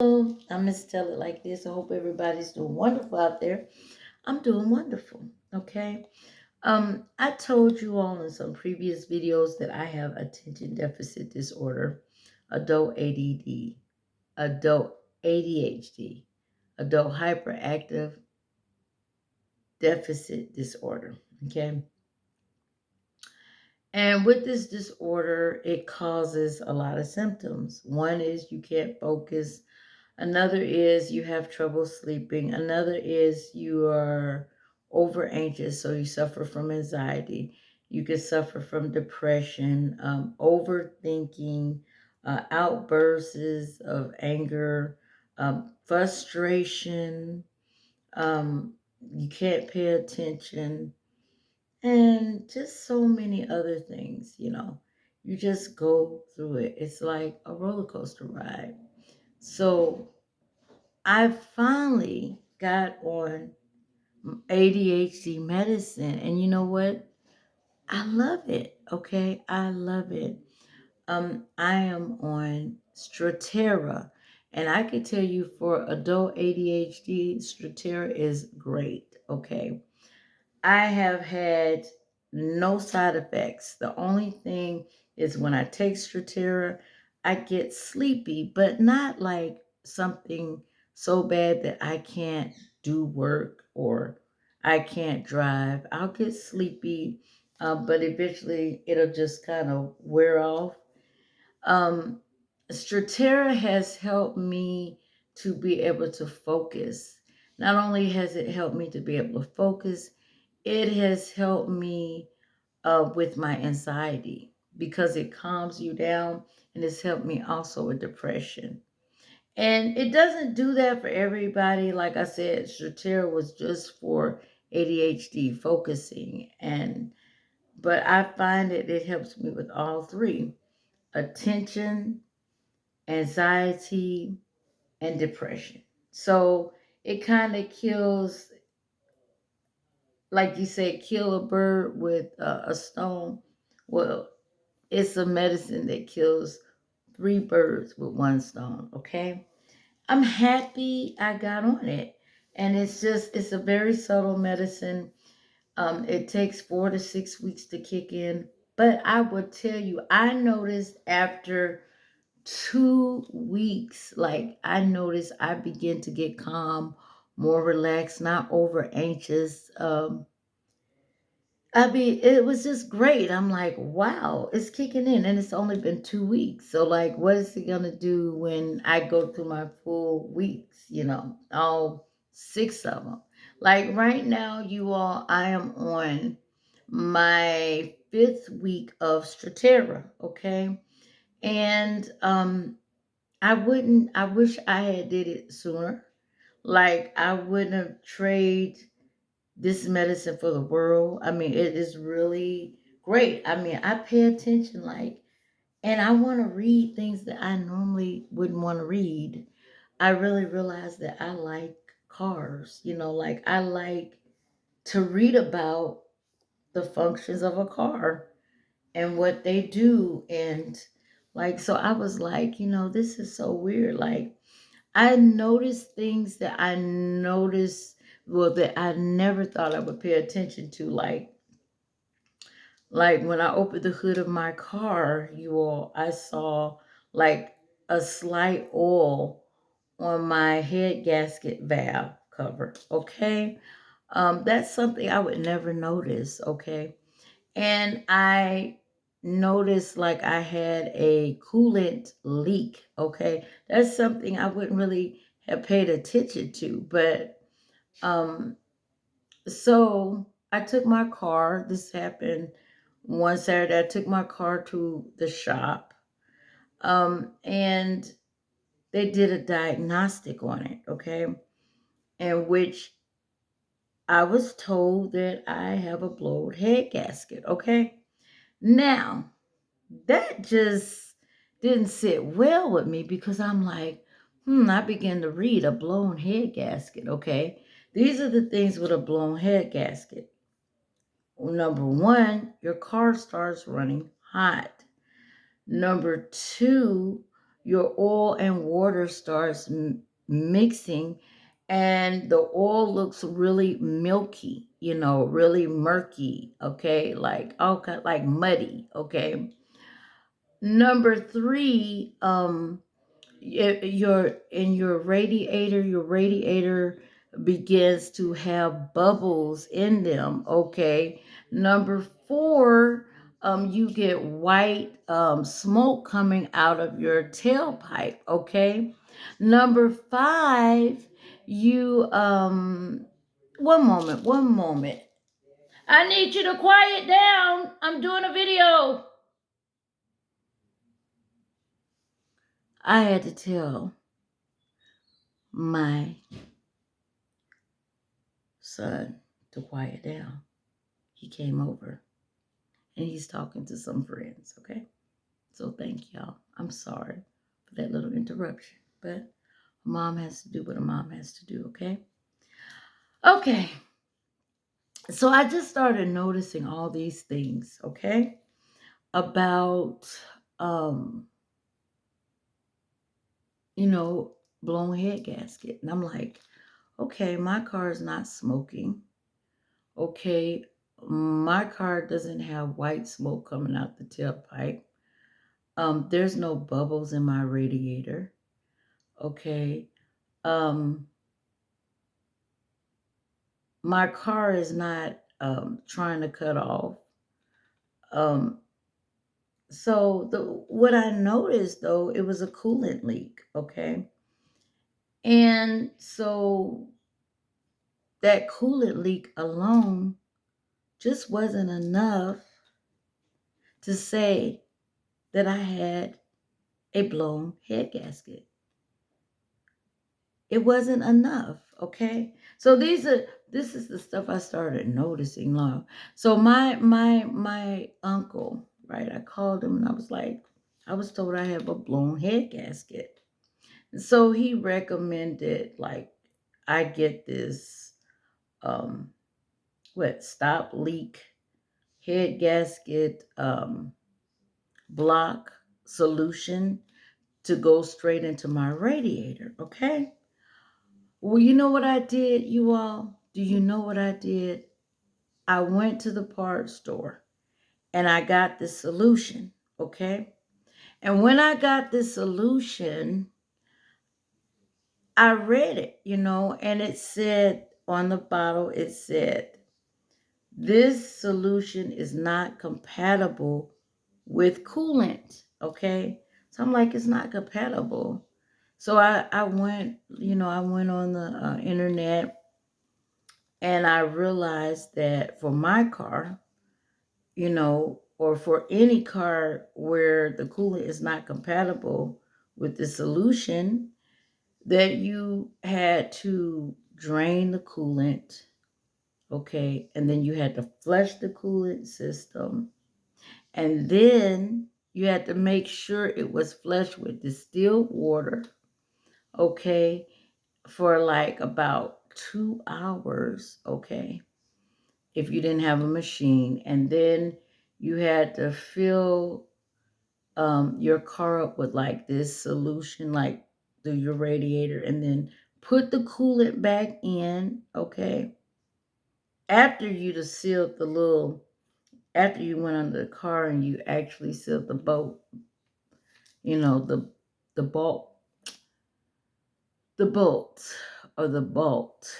Hello, I'm Miss Tell It Like This. I hope everybody's doing wonderful out there. I'm doing wonderful. Okay. I told you all in some previous videos that I have attention deficit disorder, adult ADD, adult ADHD, adult hyperactive deficit disorder. Okay. And with this disorder, it causes a lot of symptoms. One is you can't focus. Another is you have trouble sleeping. Another is you are over anxious, so you suffer from anxiety. You could suffer from depression, overthinking, outbursts of anger, frustration. You can't pay attention, and just so many other things. You just go through it. It's like a roller coaster ride. So I finally got on ADHD medicine, and you know what? I love it. Okay, I love it. I am on Strattera, and I can tell you for adult ADHD, Strattera is great. Okay, I have had no side effects. The only thing is when I take Strattera, I get sleepy, but not like something so bad that I can't do work or I can't drive. I'll get sleepy, but eventually it'll just kind of wear off. Um, Strattera has helped me to be able to focus. Not only has it helped me to be able to focus, it has helped me with my anxiety because it calms you down, and it's helped me also with depression. And it doesn't do that for everybody. Like I said, Strattera was just for ADHD focusing, and but I find that it helps me with all three: attention, anxiety, and depression. So it kind of kills, like you said, kill a bird with a stone. Well, it's a medicine that kills three birds with one stone. Okay. I'm happy I got on it. And it's a very subtle medicine. It takes 4 to 6 weeks to kick in. But I would tell you, I noticed after 2 weeks, like I noticed I begin to get calm, more relaxed, not over anxious. I mean, it was just great. I'm like, wow, it's kicking in, and it's only been 2 weeks. So, like, what is it gonna do when I go through my full weeks? All six of them. Like right now, you all, I am on my fifth week of Strattera. Okay, and I wouldn't. I wish I had did it sooner. Like I wouldn't have trade this medicine for the world. I mean, it is really great. I mean, I pay attention, like, and I want to read things that I normally wouldn't want to read. I really realized that I like cars, like I like to read about the functions of a car and what they do. And like, so I was like, this is so weird. Like, I noticed things that I noticed, well, that I never thought I would pay attention to. Like when I opened the hood of my car, you all, I saw like a slight oil on my head gasket valve cover. Okay. That's something I would never notice. Okay. And I noticed like I had a coolant leak. Okay. That's something I wouldn't really have paid attention to. But so I took my car. This happened one Saturday. I took my car to the shop. And they did a diagnostic on it, okay? In which I was told that I have a blown head gasket, okay? Now, that just didn't sit well with me because I'm like, I began to read a blown head gasket, okay? These are the things with a blown head gasket. Number one, your car starts running hot. Number two, your oil and water starts mixing, and the oil looks really milky, really murky, okay, like okay, like muddy, okay. Number three, your radiator begins to have bubbles in them, okay. Number four, you get white smoke coming out of your tailpipe, okay. Number five, you one moment, I need you to quiet down, I'm doing a video. I had to tell my son to quiet down. He came over and he's talking to some friends, okay? So thank y'all. I'm sorry for that little interruption, but a mom has to do what a mom has to do, okay? Okay. So I just started noticing all these things, okay? About um, you know, blown head gasket. And I'm like, okay, my car is not smoking. Okay, my car doesn't have white smoke coming out the tailpipe. There's no bubbles in my radiator. Okay. Um, my car is not trying to cut off. Um, so what I noticed though, it was a coolant leak. Okay. And so that coolant leak alone just wasn't enough to say that I had a blown head gasket. It wasn't enough, okay? So this is the stuff I started noticing long. So my uncle, right? I called him and I was like, I was told I have a blown head gasket. And so he recommended like I get this um stop leak head gasket block solution to go straight into my radiator, okay? Well, you know what I did, you all? Do you know what I did? I went to the parts store and I got this solution, okay? And when I got this solution, I read it, and it said on the bottle, it said, this solution is not compatible with coolant, okay? So I'm like, it's not compatible. So I went, I went on the internet and I realized that for my car, or for any car where the coolant is not compatible with the solution, that you had to drain the coolant, okay, and then you had to flush the coolant system, and then you had to make sure it was flushed with distilled water, okay, for like about 2 hours, okay, if you didn't have a machine. And then you had to fill your car up with like this solution, like through your radiator, and then put the coolant back in, okay, after you just sealed after you went under the car and you actually sealed the bolt, the bolt, the bolt or the bolt.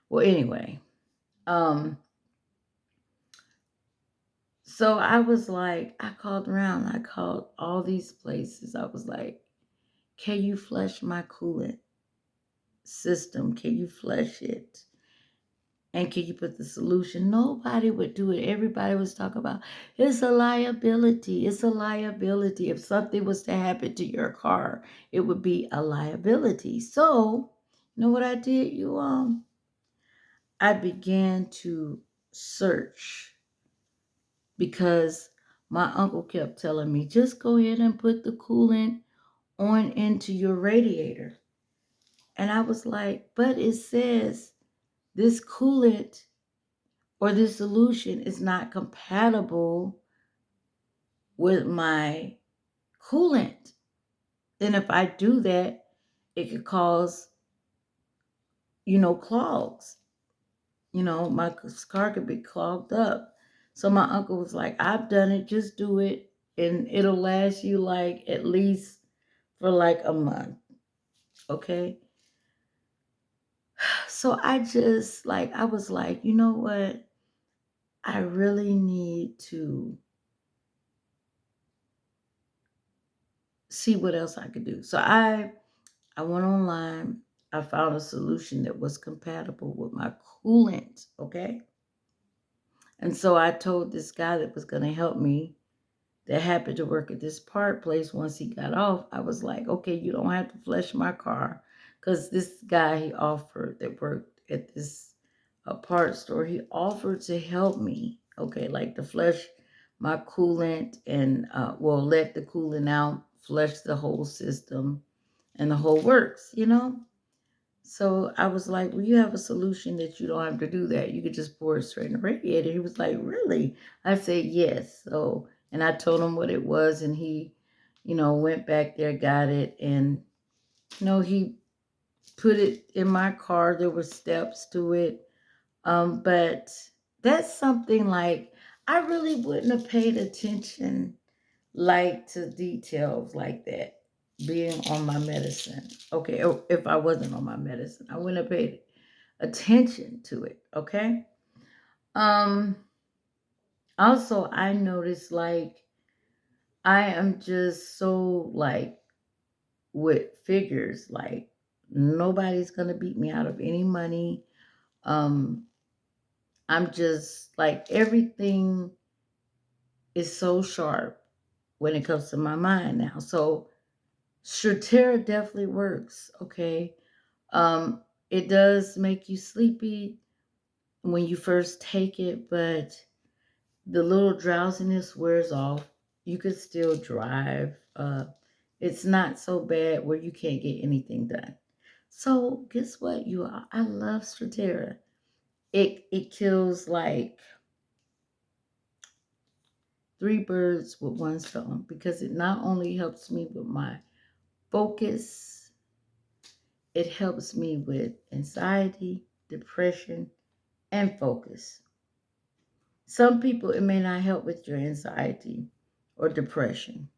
Well, anyway, um, so I was like, I called around, I called all these places. I was like, can you flush my coolant system? Can you flush it? And can you put the solution? Nobody would do it. Everybody was talking about it's a liability. It's a liability. If something was to happen to your car, it would be a liability. So, you know what I did, you all? I began to search because my uncle kept telling me, just go ahead and put the coolant on into your radiator. And I was like, but it says this coolant or this solution is not compatible with my coolant. And if I do that, it could cause, clogs. My car could be clogged up. So my uncle was like, I've done it, just do it. And it'll last you like at least for like a month. Okay. So I was like, you know what? I really need to see what else I could do. So I went online. I found a solution that was compatible with my coolant. Okay. And so I told this guy that was going to help me, that happened to work at this part place. Once he got off, I was like, okay, you don't have to flush my car. Because this guy he offered that worked at this part store, he offered to help me, okay, like to flush my coolant and, let the coolant out, flush the whole system and the whole works. So I was like, well, you have a solution that you don't have to do that. You could just pour it straight in the radiator. He was like, really? I said, yes. So, and I told him what it was, and he, went back there, got it, and, he put it in my car. There were steps to it. But that's something like I really wouldn't have paid attention like to details like that being on my medicine. Okay, or if I wasn't on my medicine, I wouldn't have paid attention to it. Okay. Um. Also, I noticed like I am just so like with figures. Like nobody's gonna beat me out of any money. Um. I'm just like everything is so sharp when it comes to my mind now. So Strattera definitely works. Okay. Um, it does make you sleepy when you first take it, but the little drowsiness wears off. You could still drive. It's not so bad where you can't get anything done. So guess what? I love Strattera. It kills like three birds with one stone because it not only helps me with my focus, it helps me with anxiety, depression, and focus. Some people, it may not help with your anxiety or depression,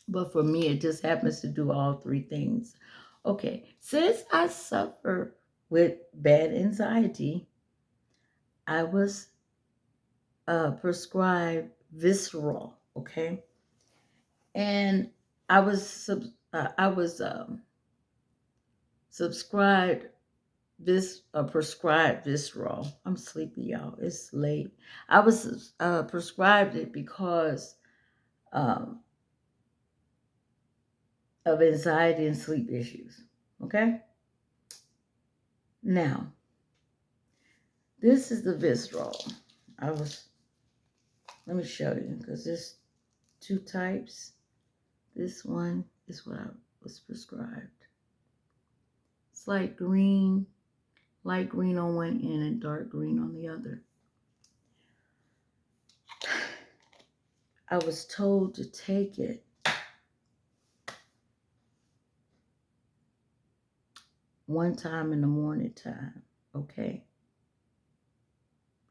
but for me, it just happens to do all three things. Okay, since I suffer with bad anxiety, I was prescribed Visceral. Okay, and I was subscribed this prescribed Visceral. I'm sleepy, y'all. It's late. I was prescribed it because um, of anxiety and sleep issues. Okay? Now, this is the Visceral. I was, let me show you because there's two types. This one is what I was prescribed. It's like green, light green on one end and dark green on the other. I was told to take it one time in the morning time, okay?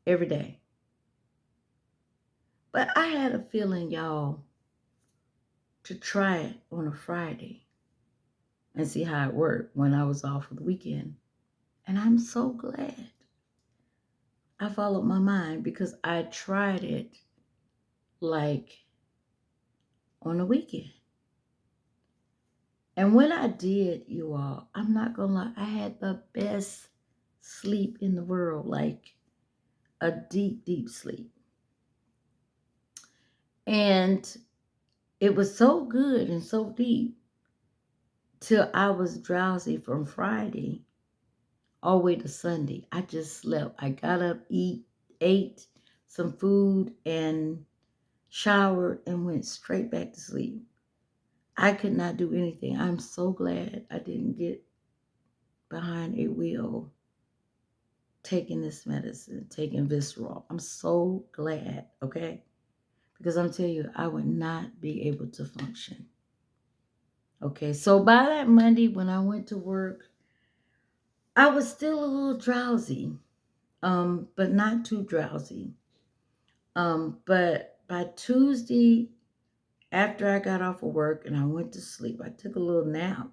Every day. But I had a feeling, y'all, to try it on a Friday and see how it worked when I was off for the weekend. And I'm so glad I followed my mind because I tried it like on the weekend. And when I did, you all, I'm not gonna lie, I had the best sleep in the world, like a deep, deep sleep. And it was so good and so deep till I was drowsy from Friday all the way to Sunday. I just slept. I got up, ate some food, and showered and went straight back to sleep. I could not do anything. I'm so glad I didn't get behind a wheel taking this medicine, taking Visceral. I'm so glad, okay? Because I'm telling you, I would not be able to function. Okay, so by that Monday when I went to work, I was still a little drowsy, but not too drowsy. But by Tuesday, after I got off of work and I went to sleep, I took a little nap.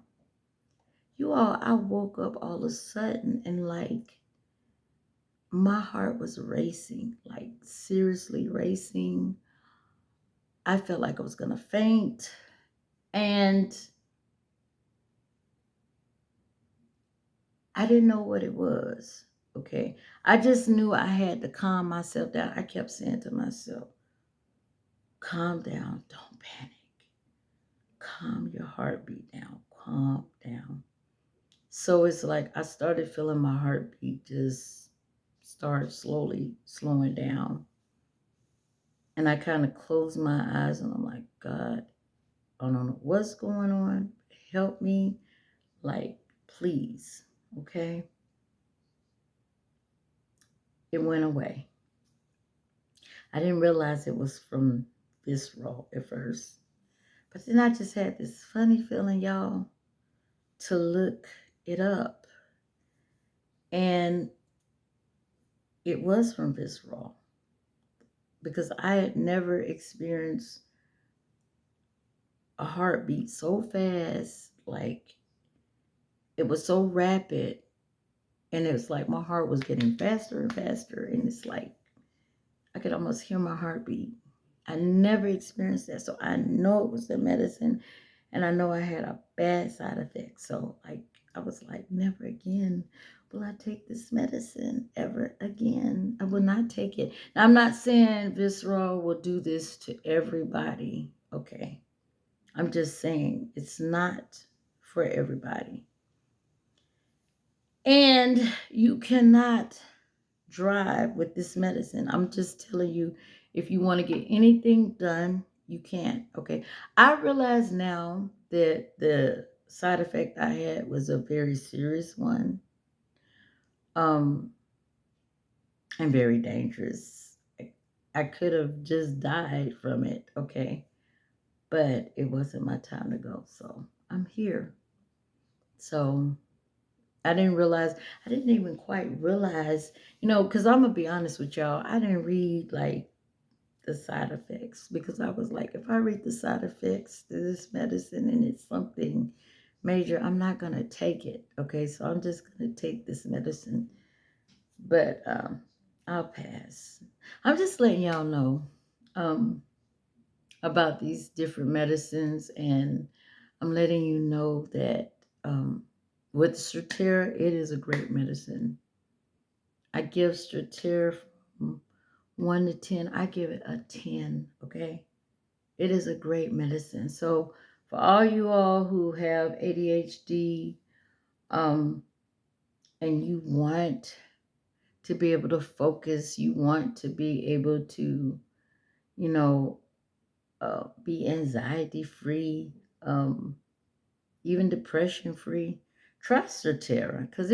You all, I woke up all of a sudden and like my heart was racing, like seriously racing. I felt like I was gonna faint. And I didn't know what it was. Okay. I just knew I had to calm myself down. I kept saying to myself, calm down, don't panic. Calm your heartbeat down. Calm down. So it's like I started feeling my heartbeat just start slowly slowing down. And I kind of closed my eyes and I'm like, God, I don't know what's going on. Help me. Like, please. Okay. It went away. I didn't realize it was from visceral at first. But then I just had this funny feeling, y'all, to look it up. And it was from visceral because I had never experienced a heartbeat so fast. Like it was so rapid. And it was like my heart was getting faster and faster. And it's like I could almost hear my heartbeat. I never experienced that. So I know it was the medicine. And I know I had a bad side effect. So like I was like, never again will I take this medicine ever again. I will not take it. Now, I'm not saying visceral will do this to everybody. Okay. I'm just saying it's not for everybody. And you cannot drive with this medicine. I'm just telling you, if you want to get anything done, you can't. Okay. I realize now that the side effect I had was a very serious one. Um, and very dangerous. I could have just died from it, okay? But it wasn't my time to go. So I'm here. So I didn't even quite realize, because I'm going to be honest with y'all, I didn't read like the side effects because I was like, if I read the side effects to this medicine and it's something major, I'm not going to take it. Okay, so I'm just going to take this medicine. But I'll pass. I'm just letting y'all know um, about these different medicines, and I'm letting you know that with Strattera, it is a great medicine. I give Strattera from 1 to 10. I give it a 10, okay? It is a great medicine. So for all who have ADHD, um, and you want to be able to focus, you want to be able to, you know, be anxiety free, even depression free, try Strattera because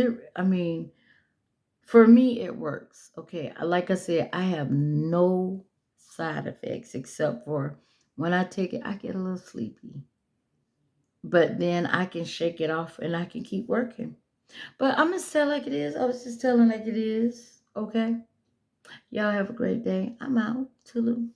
for me, it works. Okay, like I said, I have no side effects except for when I take it, I get a little sleepy. But then I can shake it off and I can keep working. But I'm gonna tell like it is. I was just telling like it is. Okay. Y'all have a great day. I'm out. Toodaloo.